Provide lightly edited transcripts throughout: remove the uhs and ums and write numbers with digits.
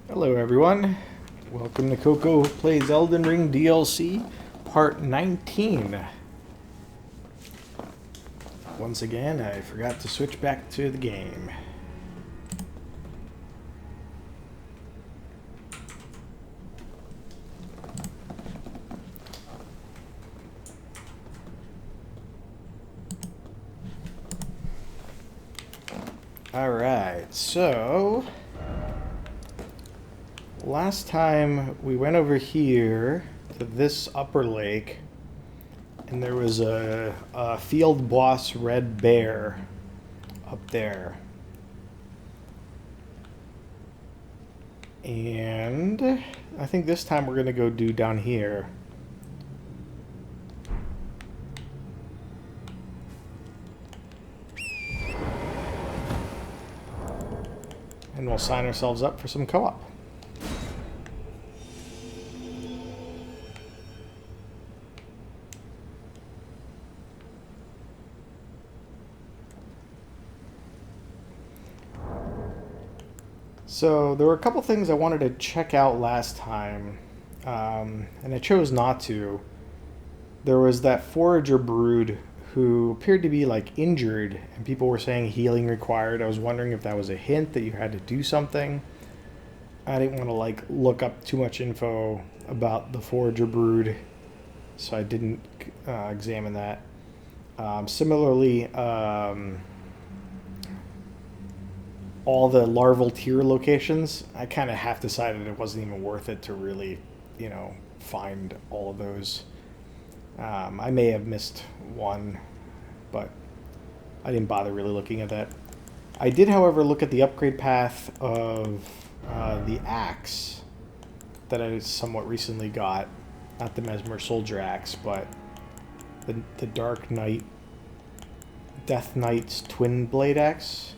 Hello everyone, welcome to CoKo Plays Elden Ring DLC, Part 19. Once again, I forgot to switch back to the game. Alright, so last time we went over here to this upper lake, and there was a field boss red bear up there. And I think this time we're going to go do down here. And we'll sign ourselves up for some co-op. So there were a couple things I wanted to check out last time, and I chose not to. There was that forager brood who appeared to be like injured, and people were saying healing required. I was wondering if that was a hint that you had to do something. I didn't want to like look up too much info about the forager brood, so I didn't examine that. Similarly, all the larval tier locations, I kind of half decided it wasn't even worth it to really, find all of those. I may have missed one, but I didn't bother really looking at that. I did, however, look at the upgrade path of the axe that I somewhat recently got. Not the Mesmer Soldier axe, but the Dark Knight, Death Knight's Twin Blade axe.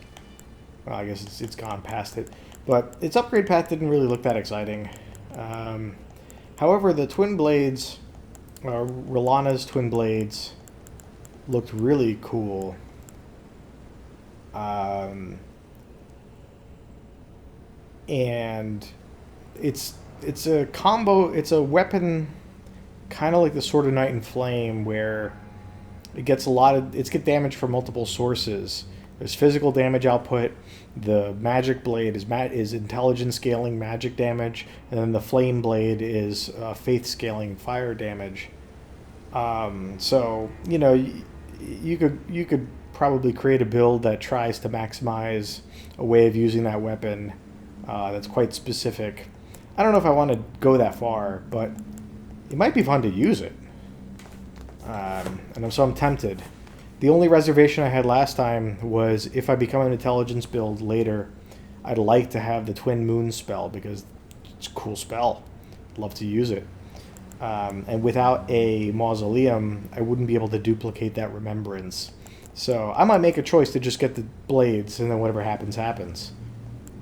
Well, I guess it's gone past it. But its upgrade path didn't really look that exciting. However, the Twin Blades, Rolana's Twin Blades, looked really cool. And it's a combo, it's a weapon kind of like the Sword of Night and Flame, where it gets get damage from multiple sources. There's physical damage output. The magic blade is intelligence scaling magic damage, and then the flame blade is faith scaling fire damage. So you could probably create a build that tries to maximize a way of using that weapon that's quite specific. I don't know if I want to go that far, but it might be fun to use it. And so I'm tempted. The only reservation I had last time was if I become an intelligence build later, I'd like to have the Twin Moon spell because it's a cool spell. Love to use it. And without a mausoleum, I wouldn't be able to duplicate that remembrance. So I might make a choice to just get the blades, and then whatever happens, happens.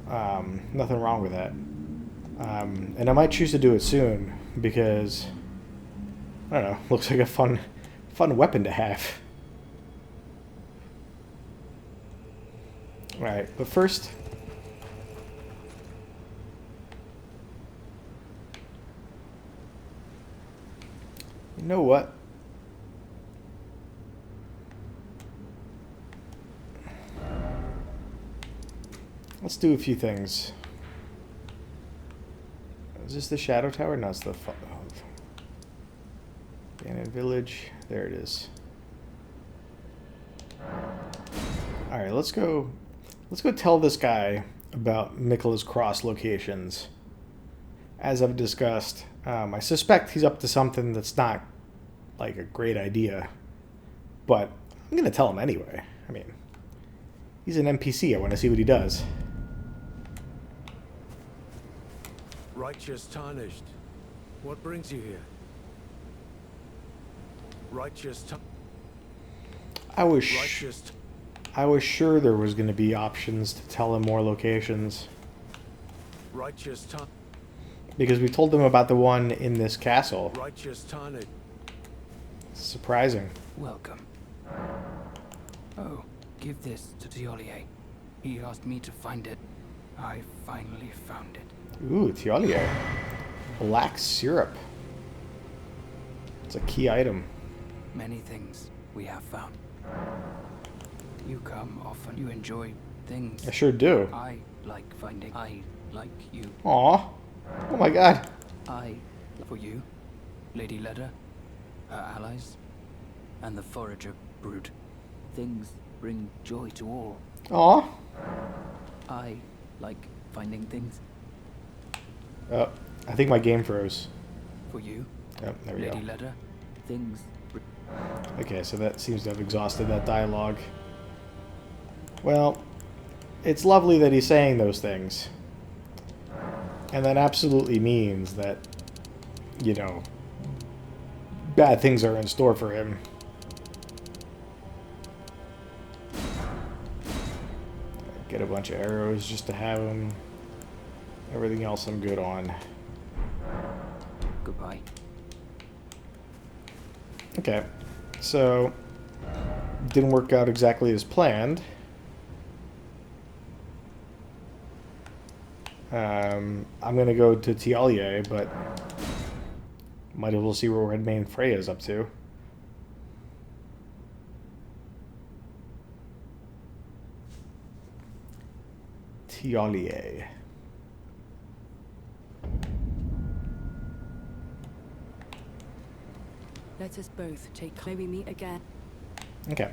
Nothing wrong with that. And I might choose to do it soon because, I don't know, looks like a fun weapon to have. Alright, but first, you know what? Let's do a few things. Is this the Shadow Tower? No, it's the Abandoned Village. There it is. Alright, let's go tell this guy about Michaela's Cross locations. As I've discussed, I suspect he's up to something that's not like a great idea, but I'm going to tell him anyway. I mean, he's an NPC. I want to see what he does. Righteous tarnished. What brings you here? Righteous I was sure there was going to be options to tell him more locations. Righteous because we told him about the one in this castle. Righteous tarnished. Surprising. Welcome. Oh, give this to Tiolier. He asked me to find it. I finally found it. Ooh, Tialier. Black syrup. It's a key item. Many things we have found. You come often. You enjoy things. I sure do. I like finding. I like you. Aw. Oh my god. I, for you, Lady Leda, her allies, and the Forager brood. Things bring joy to all. Aw. I like finding things. Oh, I think my game froze. For you, Yep, there we Lady go. Leda, things. Okay, so that seems to have exhausted that dialogue. Well, it's lovely that he's saying those things. And that absolutely means that, you know, bad things are in store for him. Get a bunch of arrows just to have them. Everything else I'm good on. Goodbye. Okay, so didn't work out exactly as planned. I'm gonna go to Tialier, but might as well see where Redmane Freya's up to. Tialier. Let us both take. May we meet again? Okay,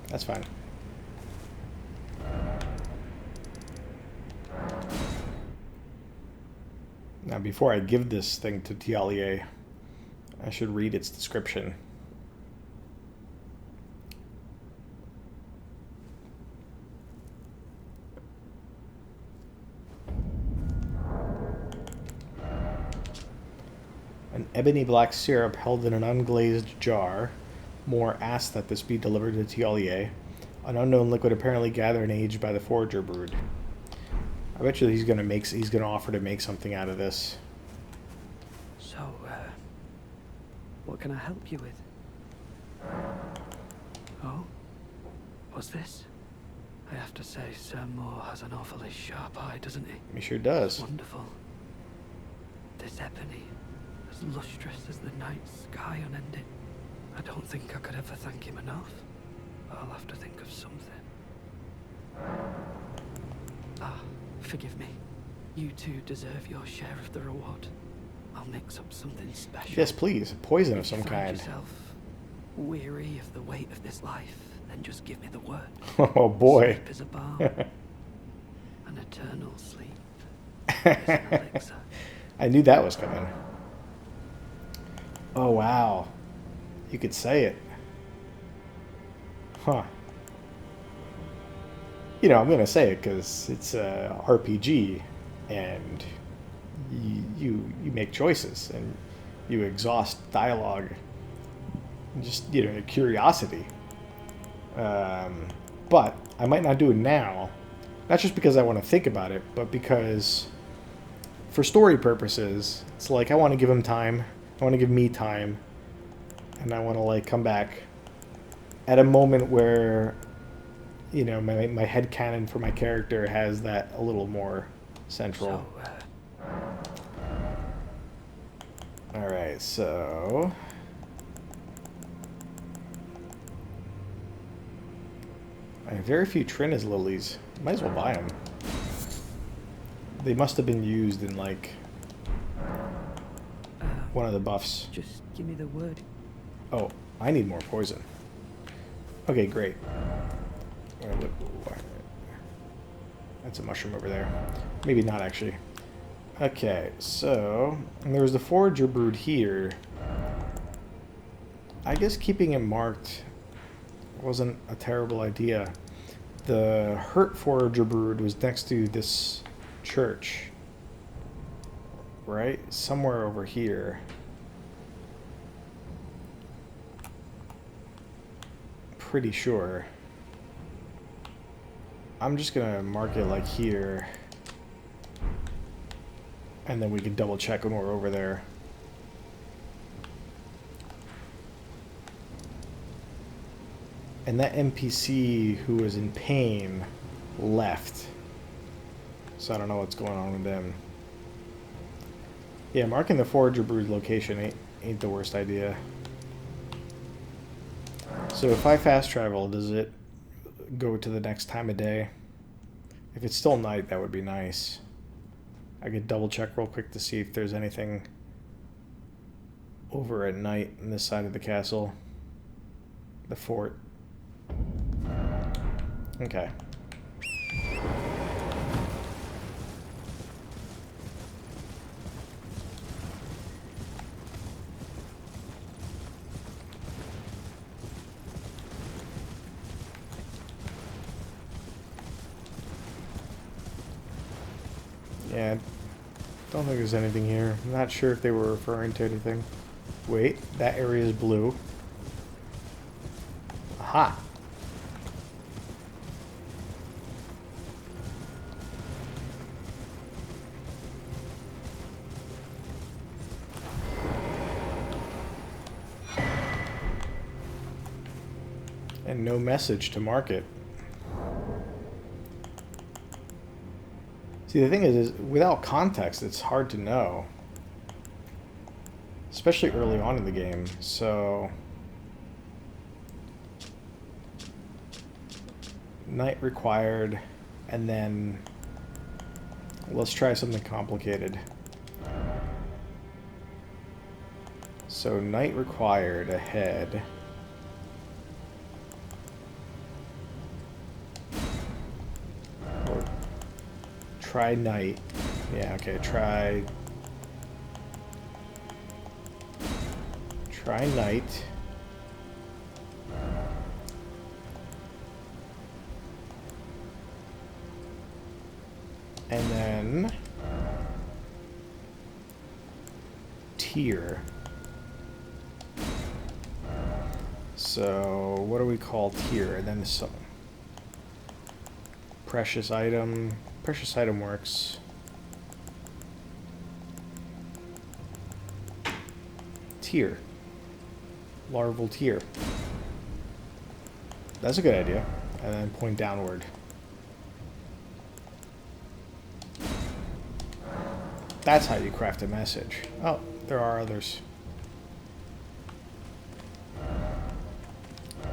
that's fine. Now, before I give this thing to Tialier, I should read its description. An ebony black syrup held in an unglazed jar. Moore asked that this be delivered to Tialier. An unknown liquid apparently gathered and aged by the Forager brood. I bet you he's gonna offer to make something out of this. So, what can I help you with? Oh? What's this? I have to say, Sir Moore has an awfully sharp eye, doesn't he? He sure does. Wonderful. This ebony, as lustrous as the night sky unending. I don't think I could ever thank him enough. I'll have to think of something. Ah, forgive me. You two deserve your share of the reward. I'll mix up something special. Yes, please. Poison of If you some find kind. yourself weary of the weight of this life, then just give me the word. Oh boy. Sleep is a balm. An eternal sleep is an elixir. I knew that was coming. Oh wow. You could say it. Huh. You know, I'm gonna say it because it's a RPG, and you make choices and you exhaust dialogue, and just curiosity. But I might not do it now, not just because I want to think about it, but because for story purposes, it's like I want to give him time. I want to give me time, and I want to like come back at a moment where, you know, my headcanon for my character has that a little more central. So, Alright, so I have very few Trina's lilies. Might as well buy them. They must have been used in like one of the buffs. just give me the word. Oh, I need more poison. Okay, great. That's a mushroom over there. Maybe not, actually. Okay, so there was the Forager brood here. I guess keeping it marked wasn't a terrible idea. The Hurt Forager brood was next to this church. Right? Somewhere over here. Pretty sure. I'm just gonna mark it like here, and then we can double check when we're over there. And that NPC who was in pain left. So I don't know what's going on with them. Yeah, marking the Forager Brood location ain't the worst idea. So if I fast travel, does it go to the next time of day? If it's still night, that would be nice. I could double check real quick to see if there's anything over at night on this side of the castle. The fort. Okay. Yeah, don't think there's anything here. I'm not sure if they were referring to anything. Wait, that area is blue. Aha! And no message to mark it. See, the thing is without context, it's hard to know. Especially early on in the game, so... Night required, and then... Let's try something complicated. So, night required ahead. Or try night. Yeah, okay, try night. And then tier. So what do we call tier? And then some precious item. Precious item works. Tier. Larval tier. That's a good idea. And then point downward. That's how you craft a message. Oh, there are others.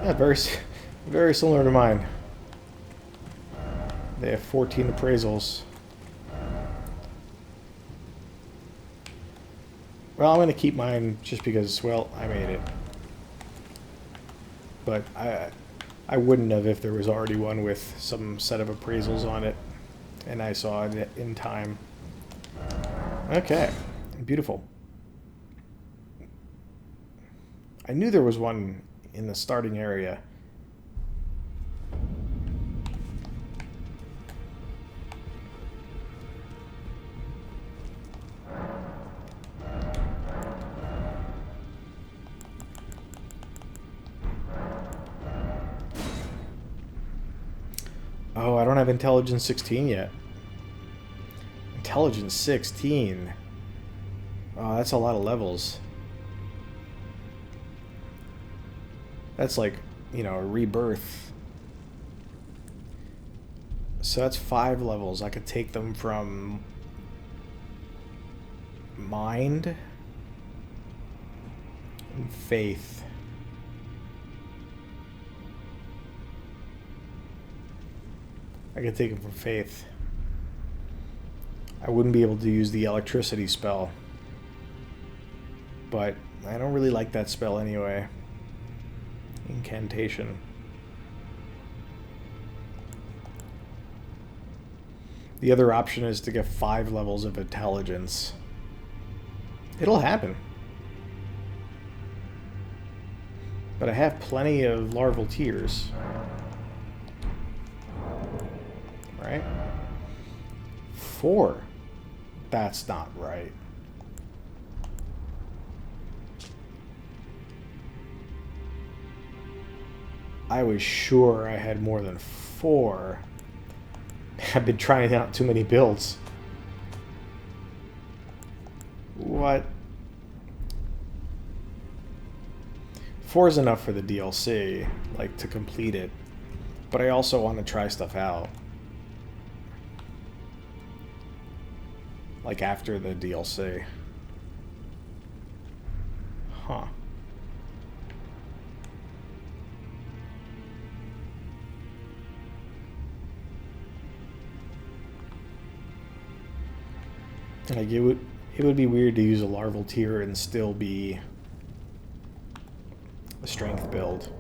Yeah, very similar to mine. They have 14 appraisals. Well, I'm going to keep mine just because, well, I made it. But I wouldn't have if there was already one with some set of appraisals on it. And I saw it in time. Okay. Beautiful. I knew there was one in the starting area. Oh, I don't have Intelligence 16 yet. Intelligence 16. Oh, that's a lot of levels. That's like, you know, a rebirth. So that's 5 levels. I could take them from mind and faith. I could take them from faith. I wouldn't be able to use the electricity spell. But I don't really like that spell anyway. Incantation. The other option is to get 5 levels of intelligence. It'll happen. But I have plenty of larval tears. Right? 4. That's not right. I was sure I had more than 4. I've been trying out too many builds. What? 4 is enough for the DLC, like, to complete it. But I also want to try stuff out. like after the DLC. Huh. Like it would be weird to use a larval tier and still be a strength build.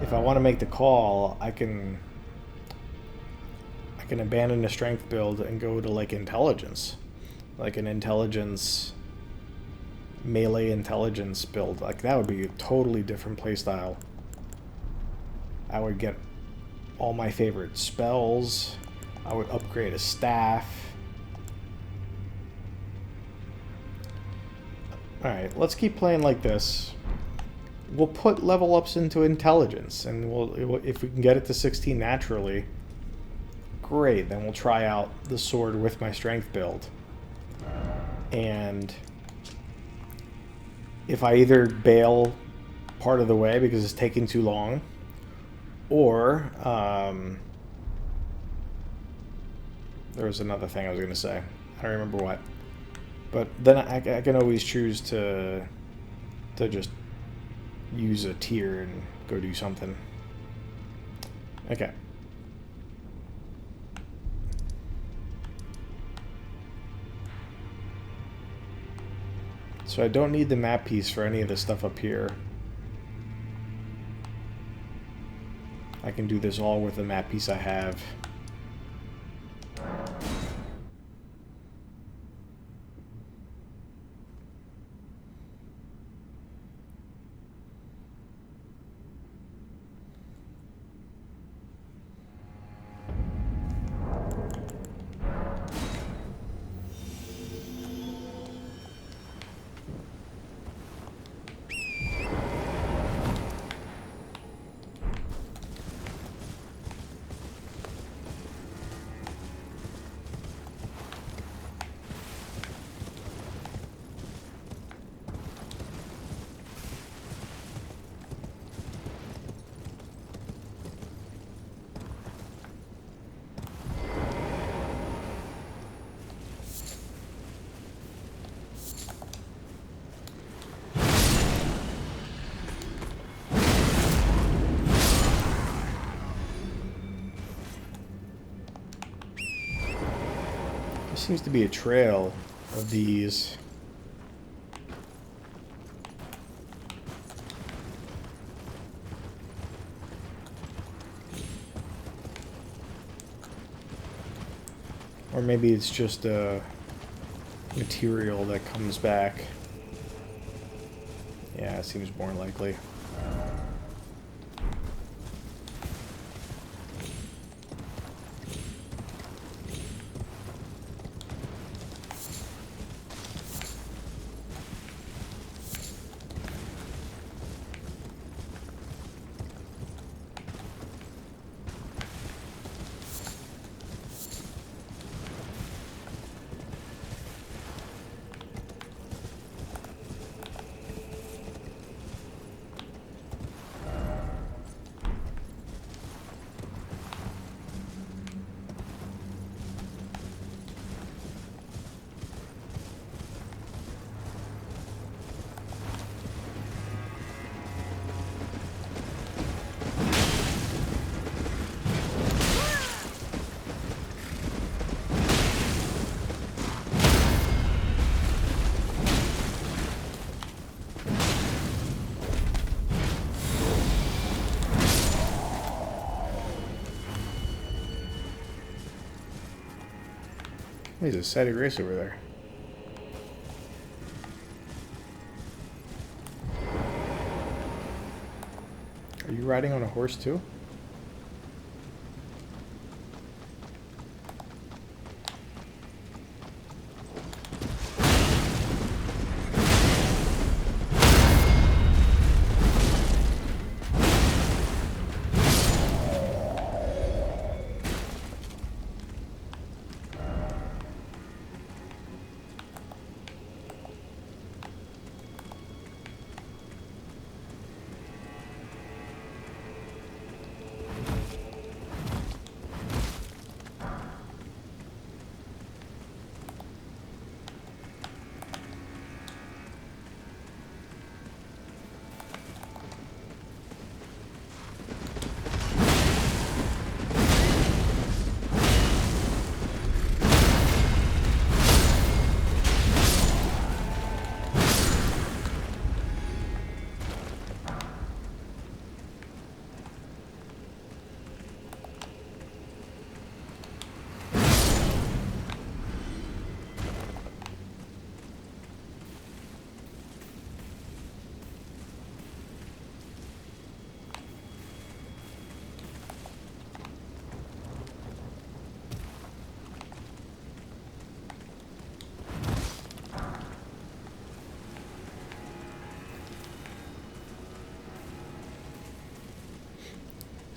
If I want to make the call, I can abandon the strength build and go to like intelligence, like an intelligence, melee intelligence build. Like that would be a totally different playstyle. I would get all my favorite spells. I would upgrade a staff. Alright, let's keep playing like this. We'll put level ups into intelligence, and if we can get it to 16 naturally, great, then we'll try out the sword with my strength build. And if I either bail part of the way because it's taking too long, or there was another thing I was going to say. I don't remember what. But then I can always choose to just use a tier and go do something. Okay. So I don't need the map piece for any of the stuff up here. I can do this all with the map piece I have. There seems to be a trail of these. Or maybe it's just a material that comes back. Yeah, it seems more likely. There's a Saudi race over there. Are you riding on a horse too?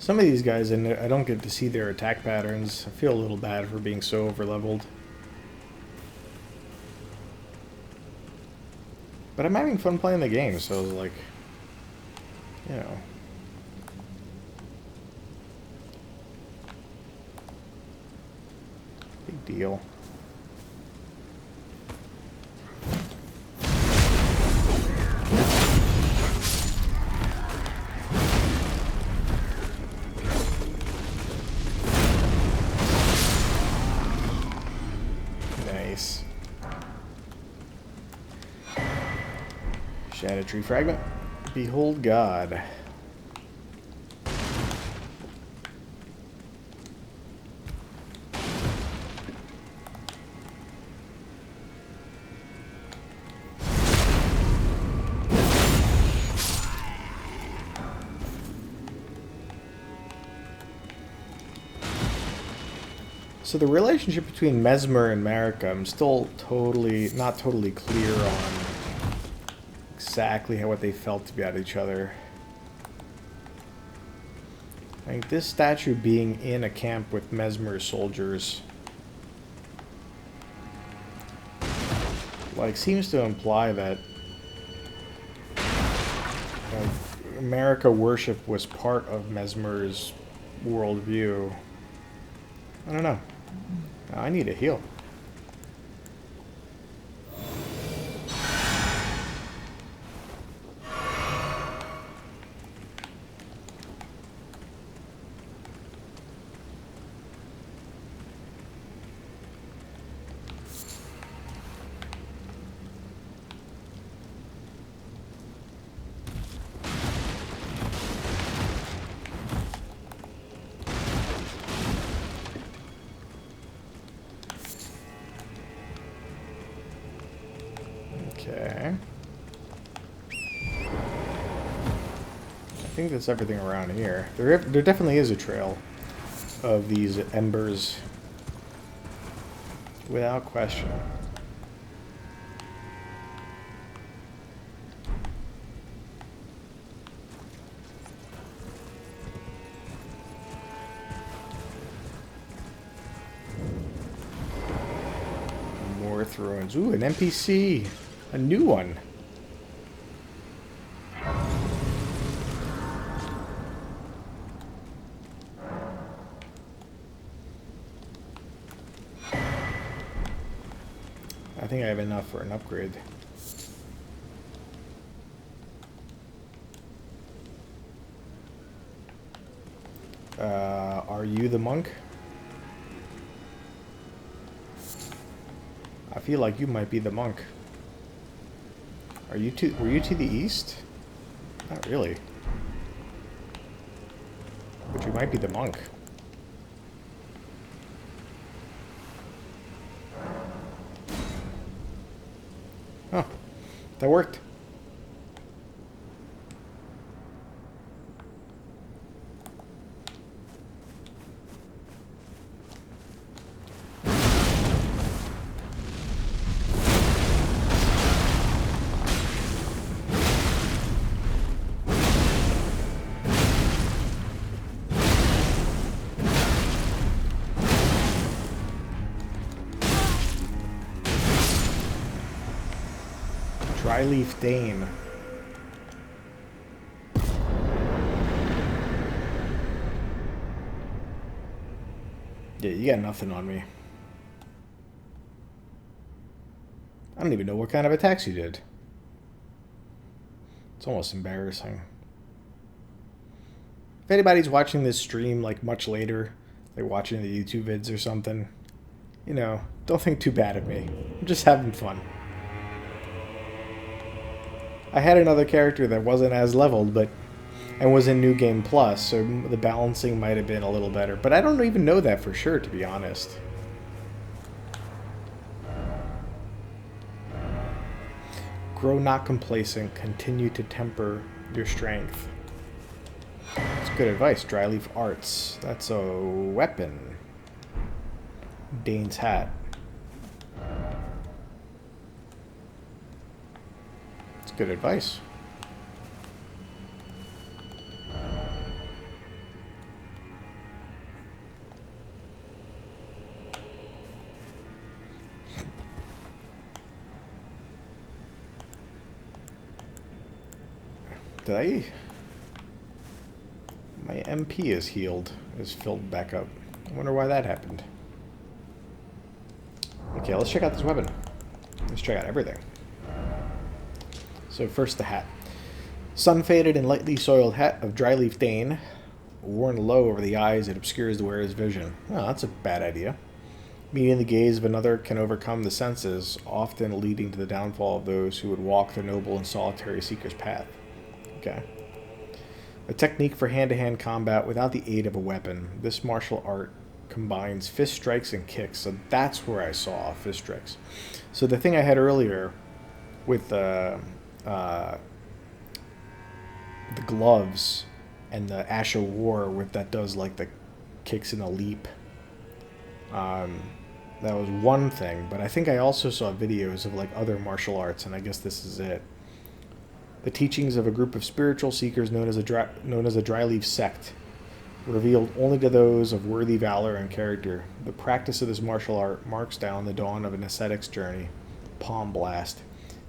Some of these guys, and I don't get to see their attack patterns. I feel a little bad for being so over-leveled. But I'm having fun playing the game, so like, you know. Big deal. Nice. Shadow Tree Fragment. Behold God. So the relationship between Mesmer and Marika, I'm still not totally clear on exactly what they felt about each other. I think this statue being in a camp with Mesmer soldiers, like, seems to imply that Marika worship was part of Mesmer's worldview. I don't know. I need a heal. Okay. I think that's everything around here. There definitely is a trail of these embers, without question. More thrones. Ooh, an NPC. A new one. I think I have enough for an upgrade. Are you the monk? I feel like you might be the monk. Were you to the east? Not really. But you might be the monk. Oh, that worked. Dryleaf Dane. Yeah, you got nothing on me. I don't even know what kind of attacks you did. It's almost embarrassing. If anybody's watching this stream, like, much later, like watching the YouTube vids or something, you know, don't think too bad of me. I'm just having fun. I had another character that wasn't as leveled, and was in New Game Plus, so the balancing might have been a little better. But I don't even know that for sure, to be honest. Grow not complacent. Continue to temper your strength. That's good advice. Dryleaf Arts. That's a weapon. Dane's hat. That's good advice. Did I... My MP is healed. Is filled back up. I wonder why that happened. Okay, let's check out this weapon. Let's check out everything. So first the hat. Sun-faded and lightly soiled hat of dry leaf dane. Worn low over the eyes, it obscures the wearer's vision. Oh, that's a bad idea. Meeting the gaze of another can overcome the senses, often leading to the downfall of those who would walk the noble and solitary seeker's path. Okay. A technique for hand-to-hand combat without the aid of a weapon. This martial art combines fist strikes and kicks. So that's where I saw fist strikes. So the thing I had earlier with the gloves and the Ash of War with that does like the kicks and a leap. That was one thing, but I think I also saw videos of like other martial arts, and I guess this is it. The teachings of a group of spiritual seekers known as a dryleaf sect, revealed only to those of worthy valor and character. The practice of this martial art marks down the dawn of an ascetic's journey. Palm Blast.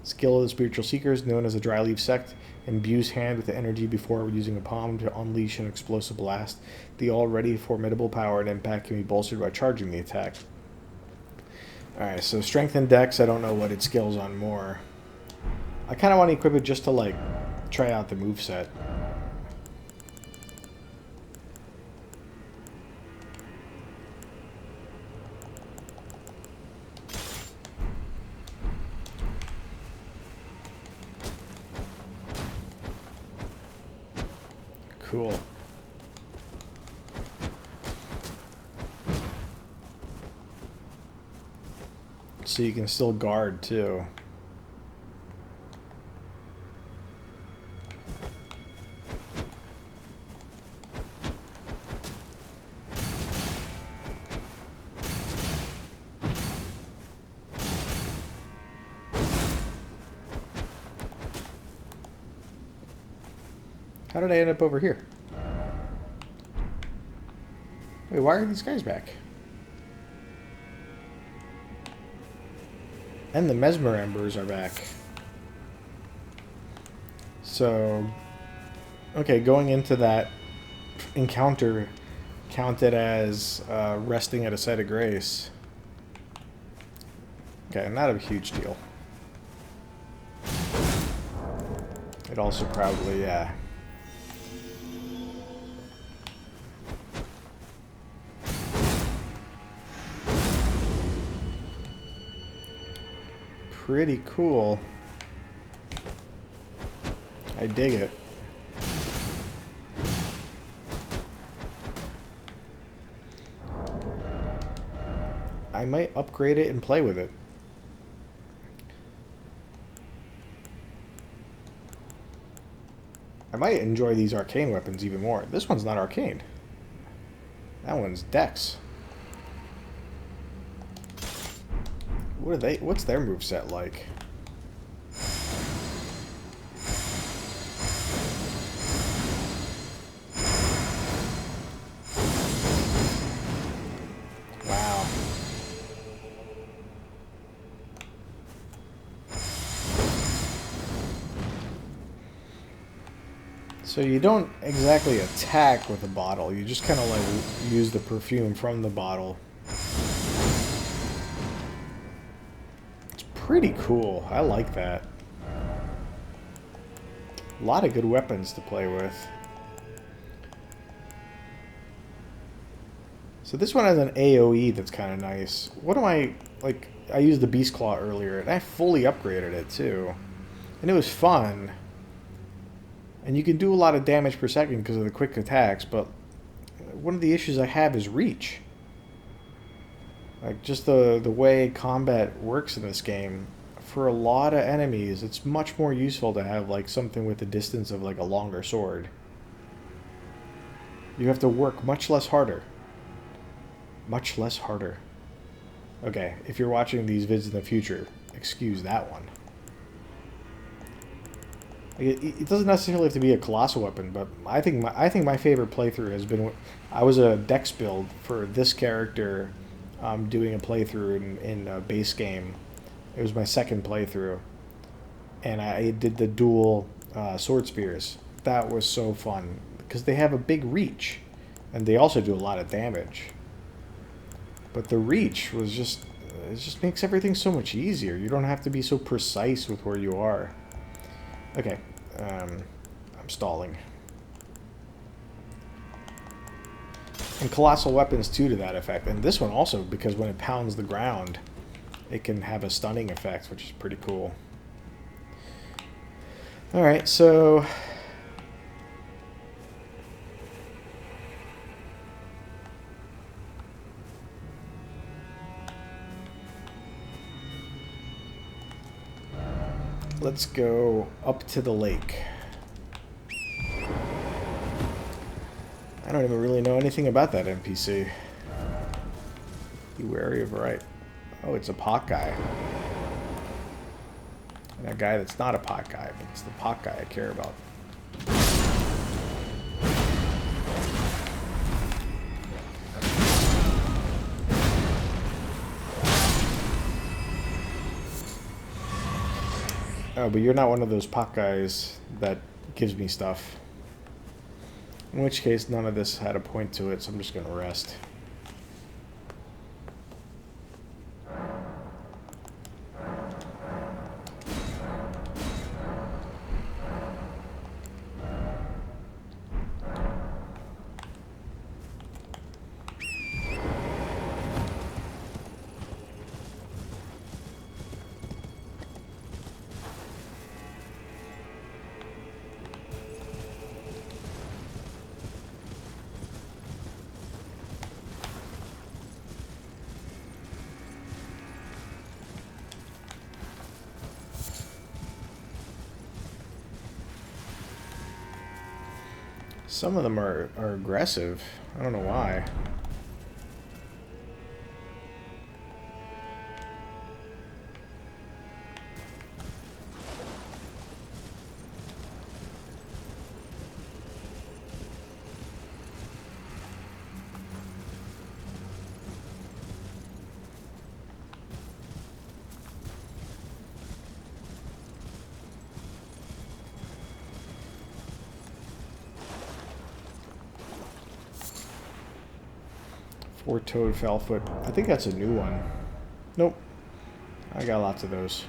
Skill of the spiritual seekers, known as a dryleaf sect, imbues hand with the energy before using a palm to unleash an explosive blast. The already formidable power and impact can be bolstered by charging the attack. Alright, so strength and dex, I don't know what it skills on more. I kind of want to equip it just to, like, try out the moveset. Cool. So you can still guard, too. How did I end up over here? Wait, why are these guys back? And the Mesmer Embers are back. So, okay, going into that encounter counted as resting at a site of grace. Okay, not a huge deal. It also probably, yeah. Pretty cool. I dig it. I might upgrade it and play with it. I might enjoy these arcane weapons even more. This one's not arcane. That one's dex. What are they? What's their moveset like? Wow. So you don't exactly attack with a bottle. You just kind of like use the perfume from the bottle. Pretty cool. I like that. A lot of good weapons to play with. So this one has an AoE that's kind of nice. What am I... Like, I used the Beast Claw earlier, and I fully upgraded it, too. And it was fun. And you can do a lot of damage per second because of the quick attacks, but one of the issues I have is reach. Like, just the way combat works in this game, for a lot of enemies, it's much more useful to have, like, something with the distance of, like, a longer sword. You have to work much less harder. Much less harder. Okay, if you're watching these vids in the future, excuse that one. It doesn't necessarily have to be a colossal weapon, but I think my favorite playthrough has been... I was a dex build for this character... doing a playthrough in a base game. It was my second playthrough. And I did the dual sword spears. that was so fun because they have a big reach, and they also do a lot of damage. But the reach was just, it just makes everything so much easier. You don't have to be so precise with where you are. Okay, I'm stalling. And colossal weapons too to that effect. And this one also, because when it pounds the ground, it can have a stunning effect, which is pretty cool. Alright, so... let's go up to the lake. I don't even really know anything about that NPC. Be wary of right. Oh, it's a pot guy. And a guy that's not a pot guy, but it's the pot guy I care about. Oh, but you're not one of those pot guys that gives me stuff. In which case, none of this had a point to it, so I'm just going to rest. Some of them are aggressive. I don't know why. Four-toed fowl-foot. I think that's a new one. Nope. I got lots of those.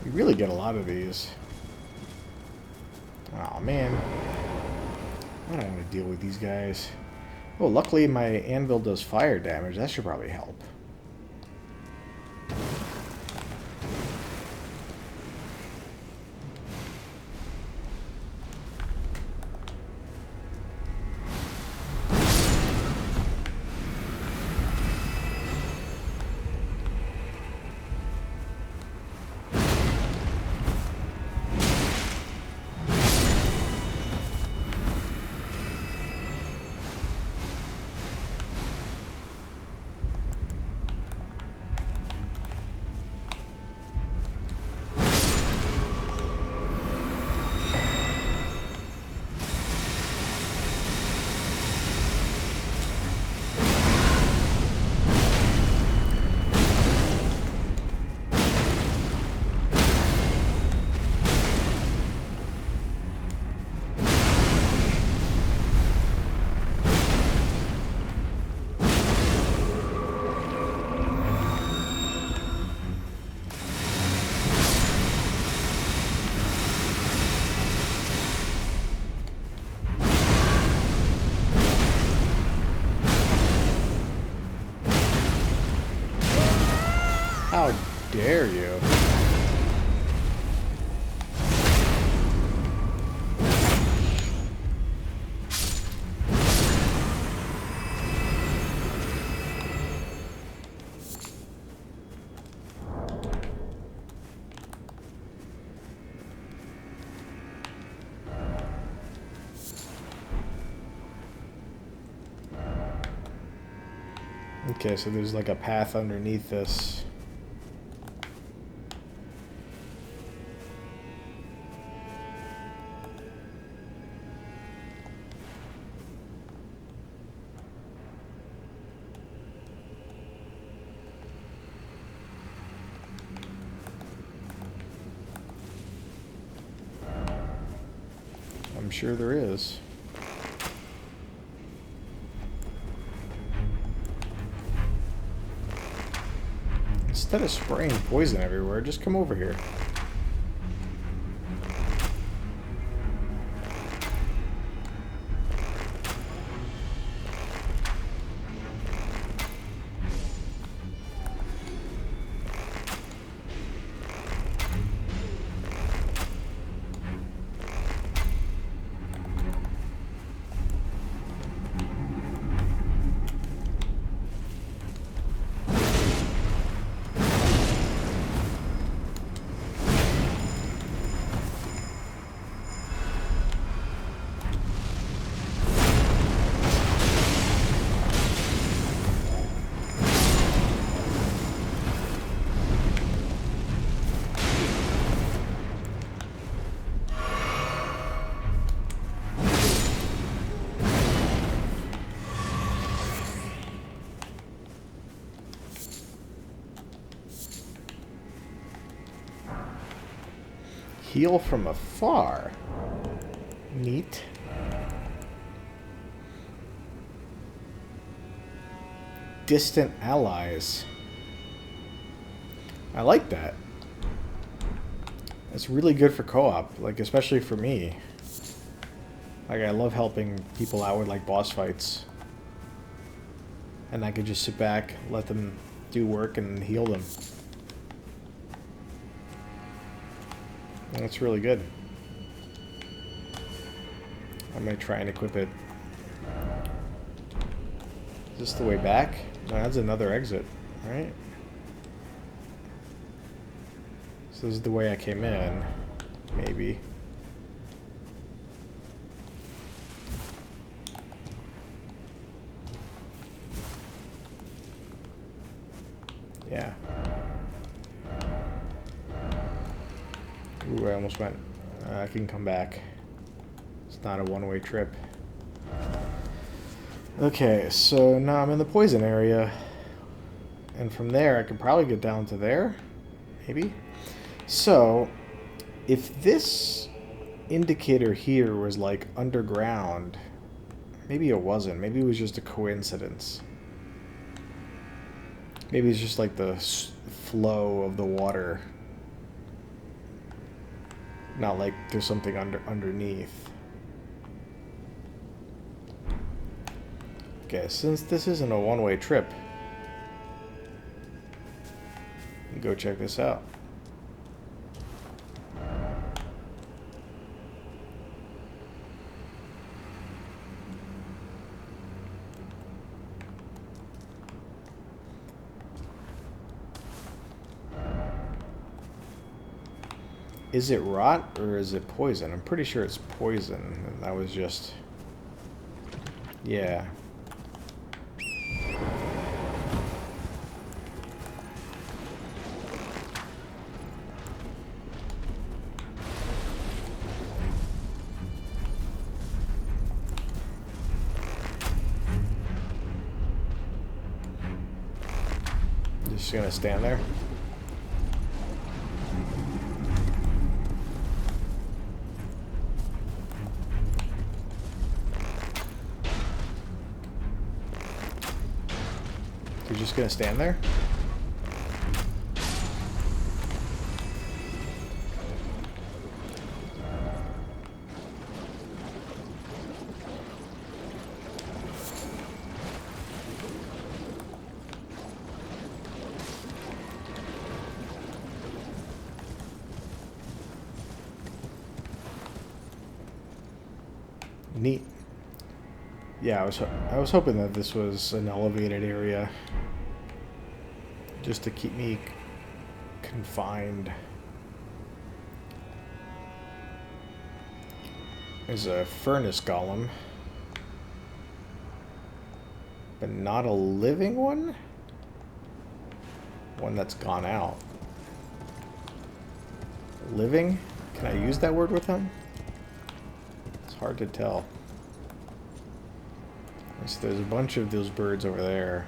You really get a lot of these. Oh man. I don't want to deal with these guys. Oh, luckily my anvil does fire damage. That should probably help. How dare you? Okay, so there's like a path underneath this. I'm sure there is. Instead of spraying poison everywhere, just come over here. Heal from afar. Neat. Distant allies. I like that. That's really good for co-op, like especially for me. Like I love helping people out with like boss fights. And I could just sit back, let them do work and heal them. That's really good. I might try and equip it. Is this the way back? No, that's another exit, right? So this is the way I came in, maybe. Yeah. Ooh, I almost went. I can come back. It's not a one-way trip. Okay, so now I'm in the poison area. And from there, I can probably get down to there. Maybe. So, if this indicator here was like underground, maybe it wasn't. Maybe it was just a coincidence. Maybe it's just like the flow of the water. Not like there's something underneath. Okay, since this isn't a one-way trip, go check this out. Is it rot or is it poison? I'm pretty sure it's poison. And that was just... Yeah. Just gonna stand there. You're just gonna stand there? Neat. Yeah, I was hoping that this was an elevated area, just to keep me confined. There's a furnace golem. But not a living one? One that's gone out. Living? Can I use that word with him? It's hard to tell. So there's a bunch of those birds over there.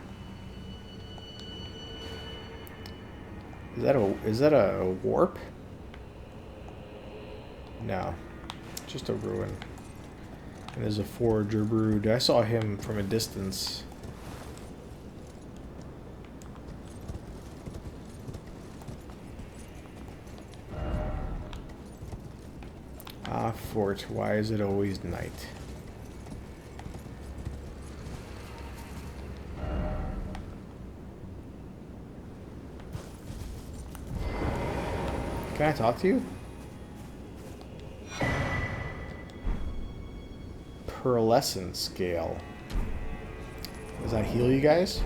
Is that a warp? No. Just a ruin. And there's a forager brood. I saw him from a distance. Ah, fort. Why is it always night? Can I talk to you? Pearlescent scale. Does that heal you guys?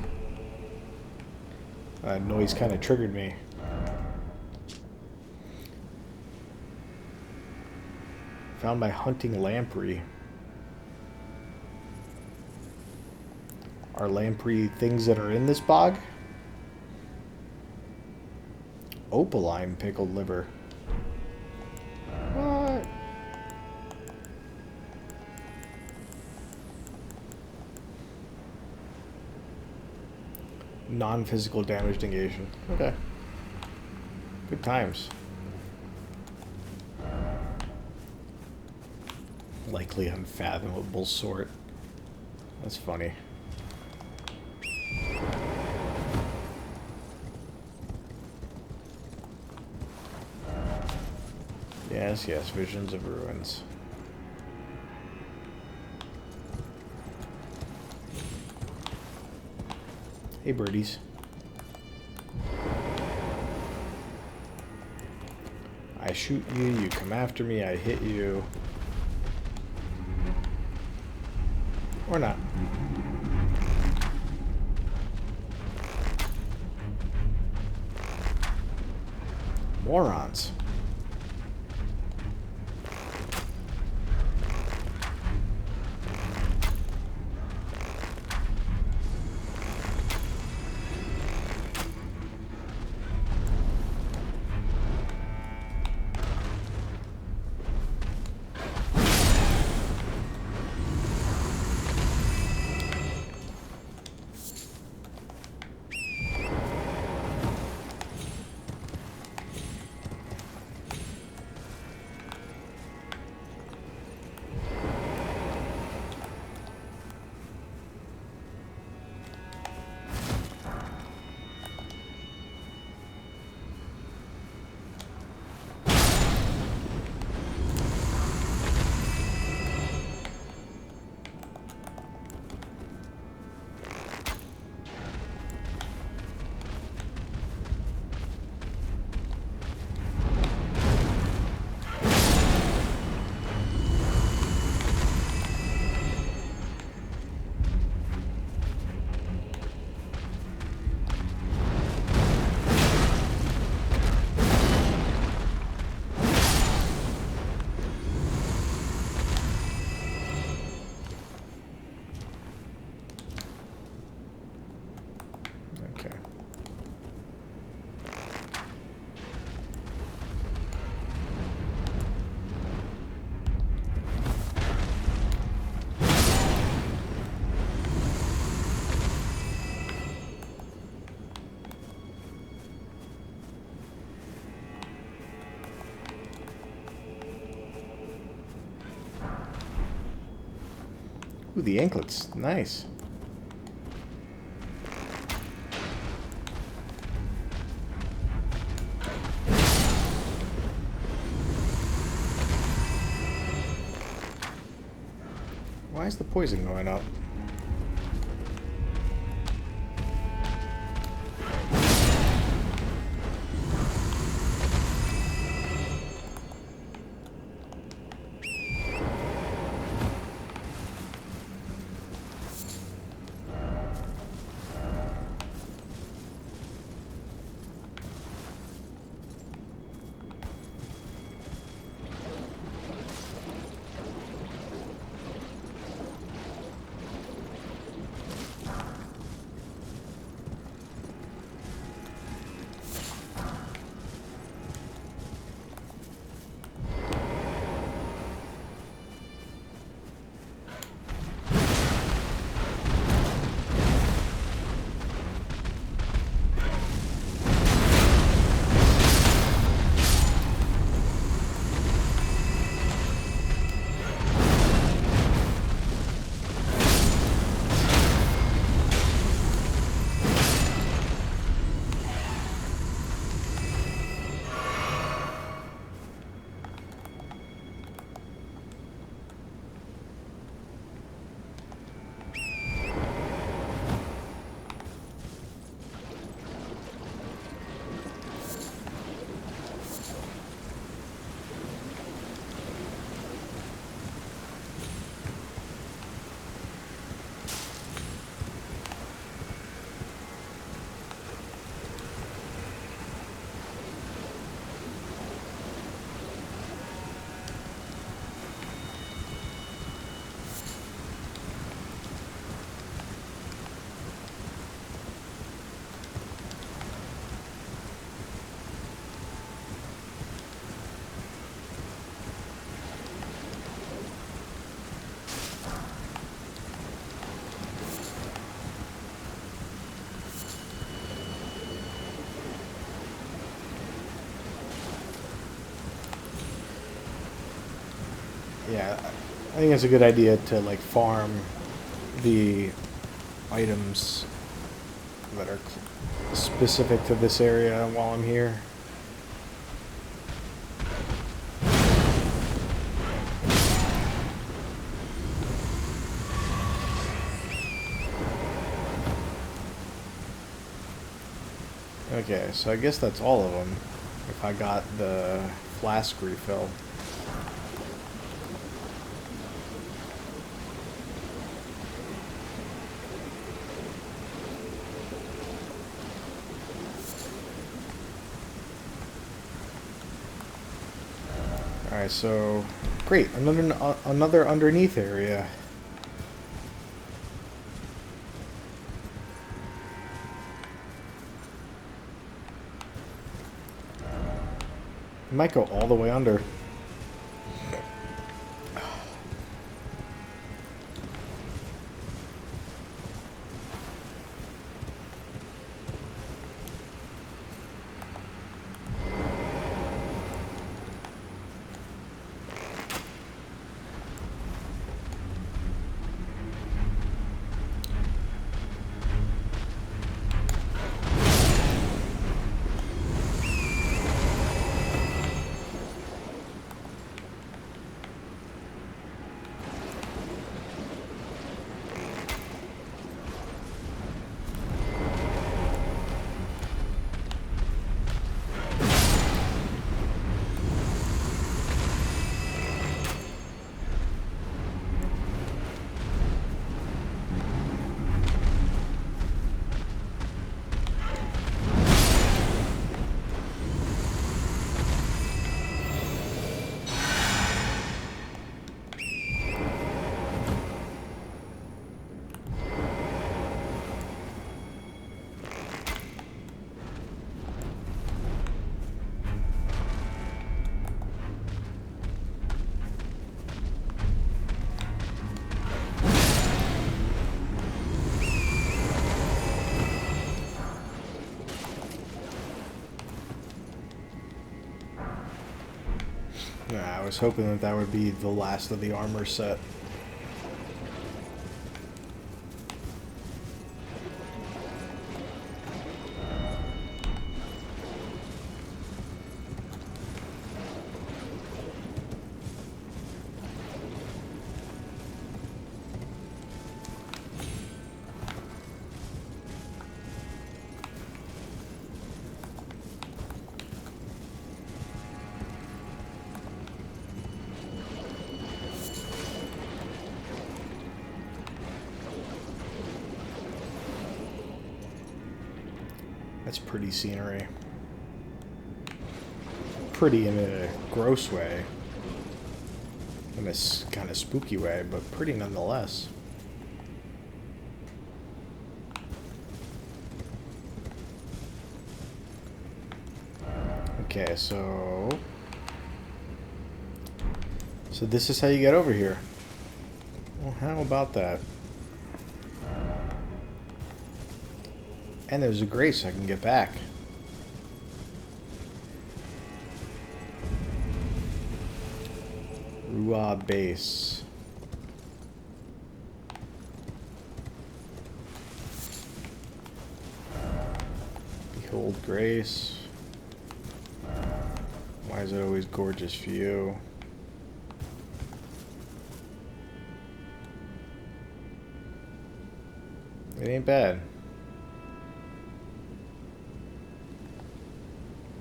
That noise kind of triggered me. Found by hunting lamprey. Are lamprey things that are in this bog? Opaline pickled liver. What? Non-physical damage negation. Okay. Good times. Likely unfathomable sort. That's funny. Yes, yes, visions of ruins. Hey, birdies. I shoot you, you come after me, I hit you. Or not. Morons. Okay. Ooh, the anklets. Nice. Why is the poison going up? Yeah, I think it's a good idea to like farm the items that are specific to this area while I'm here. Okay, so I guess that's all of them. If I got the flask refill. Alright, so great, another underneath area. I might go all the way under. Yeah, I was hoping that that would be the last of the armor set. That's pretty scenery. Pretty in a gross way. In a kind of spooky way, but pretty nonetheless. Okay, so this is how you get over here. Well, how about that? And there's a grate so I can get back. Ruah base. Behold grace. Why is it always gorgeous view? It ain't bad.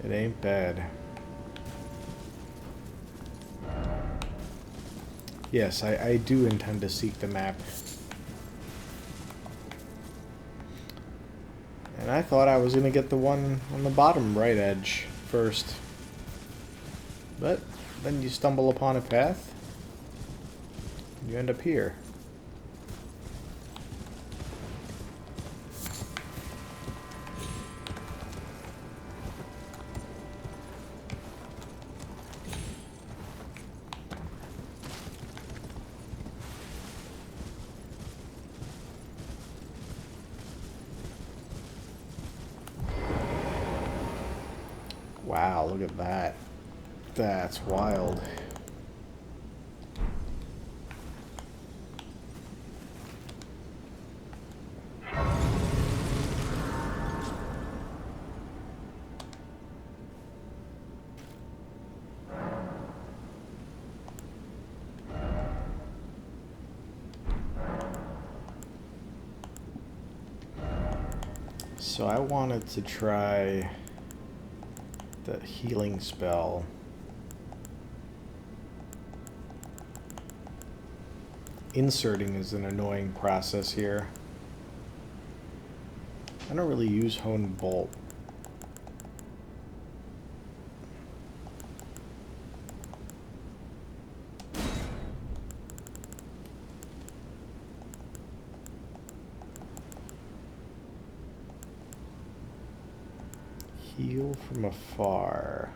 It ain't bad. Yes, I do intend to seek the map. And I thought I was going to get the one on the bottom right edge first. But then you stumble upon a path. You end up here. Wow, look at that. That's wild. So I wanted to try the healing spell. Inserting is an annoying process here. I don't really use Honed Bolt. Heal from afar.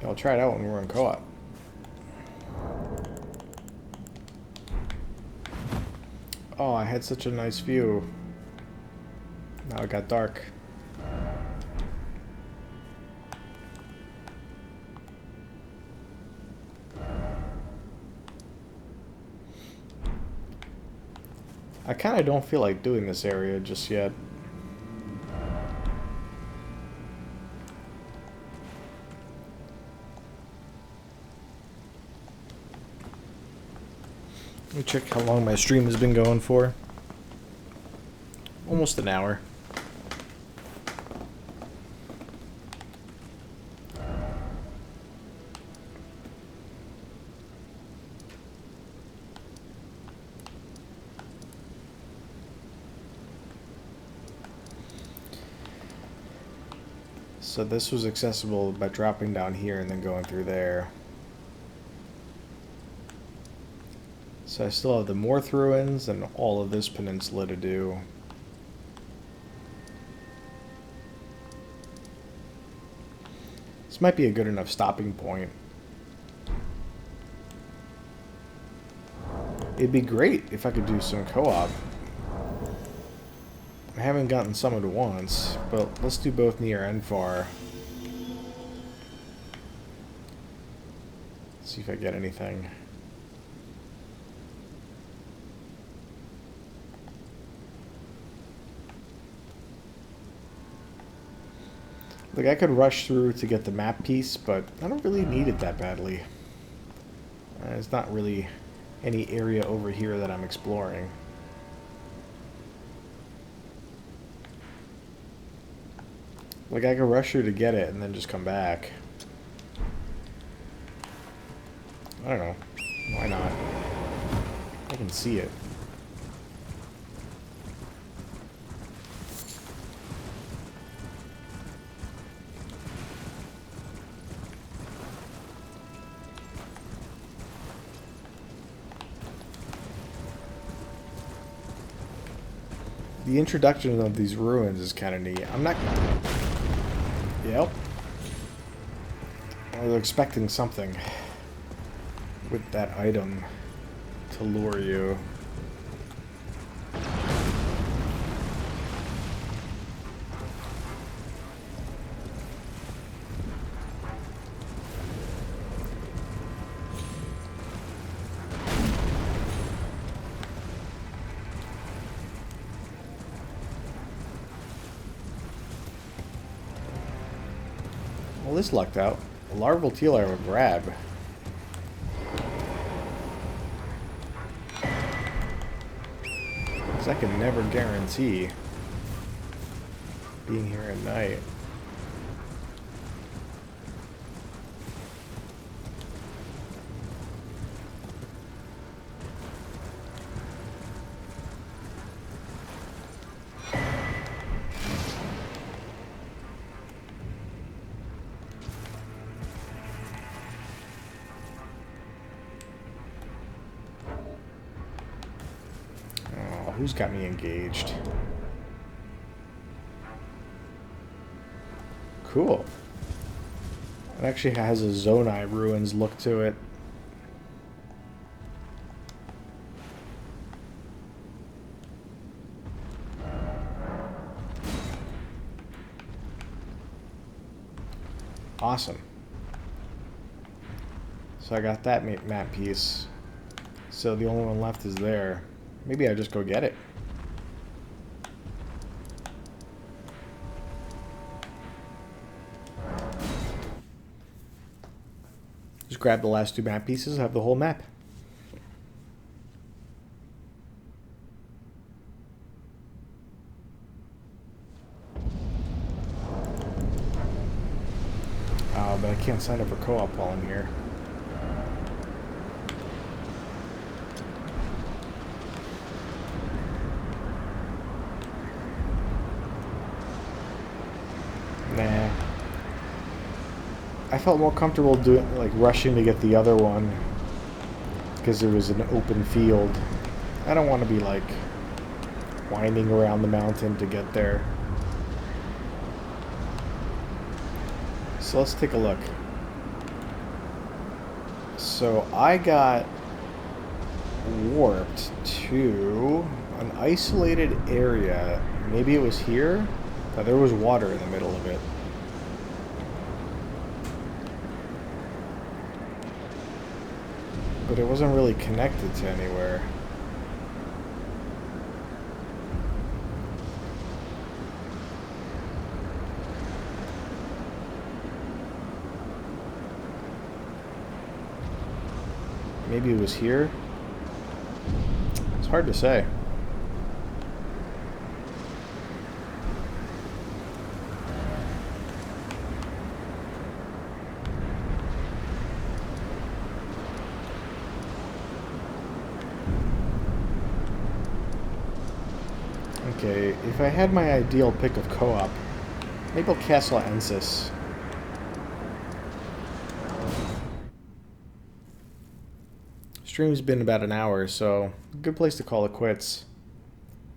I'll try it out when we're in co-op. Oh, I had such a nice view. Now it got dark. I kind of don't feel like doing this area just yet. Let me check how long my stream has been going for. Almost an hour. So this was accessible by dropping down here and then going through there. So I still have the Morth Ruins and all of this peninsula to do. This might be a good enough stopping point. It'd be great if I could do some co-op. I haven't gotten summoned once, but let's do both near and far. See if I get anything. Like, I could rush through to get the map piece, but I don't really need it that badly. There's not really any area over here that I'm exploring. Like, I could rush through to get it and then just come back. I don't know. Why not? I can see it. The introduction of these ruins is kind of neat. I'm not... Yep. I was expecting something with that item to lure you. Well, this lucked out. A larval teal I would grab. Because I can never guarantee being here at night. Who's got me engaged? Cool. It actually has a Zonai Ruins look to it. Awesome. So I got that map piece. So the only one left is there. Maybe I just go get it. Just grab the last 2 map pieces, have the whole map. But I can't sign up for co-op while I'm here. Nah. I felt more comfortable doing, like, rushing to get the other one because there was an open field. I don't want to be, like, winding around the mountain to get there. So let's take a look. So I got warped to an isolated area. Maybe it was here? No, there was water in the middle of it. But it wasn't really connected to anywhere. Maybe it was here. It's hard to say. Okay, if I had my ideal pick of co-op, maybe I'll Castle Ensis. Stream's been about an hour, so good place to call it quits.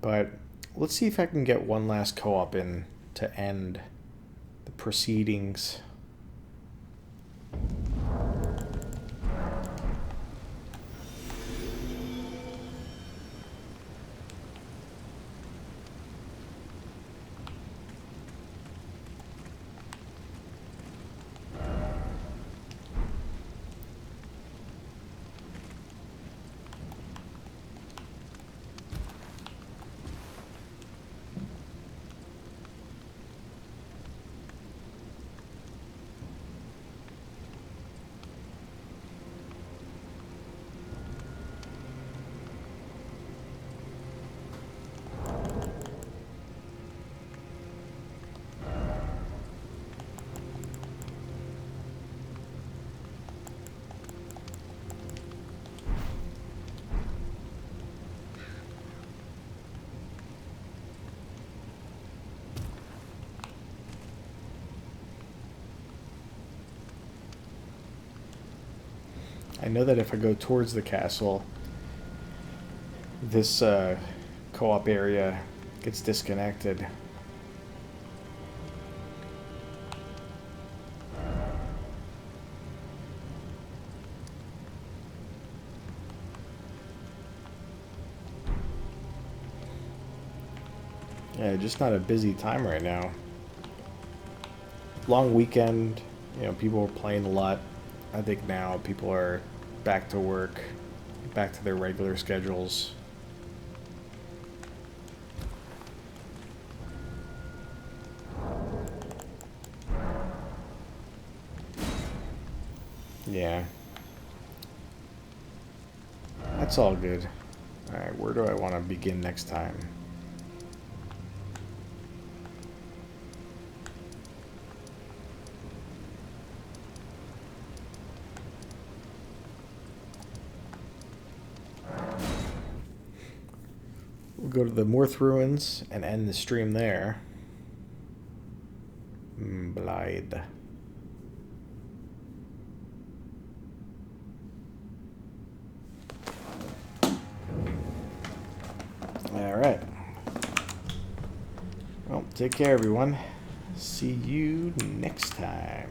But let's see if I can get one last co-op in to end the proceedings. I know that if I go towards the castle, this co-op area gets disconnected. Yeah, just not a busy time right now. Long weekend, you know, people are playing a lot. I think now people are back to work, back to their regular schedules. Yeah. That's all good. Alright, where do I want to begin next time? We'll go to the Morth Ruins and end the stream there. Blythe. Alright. Well, take care, everyone. See you next time.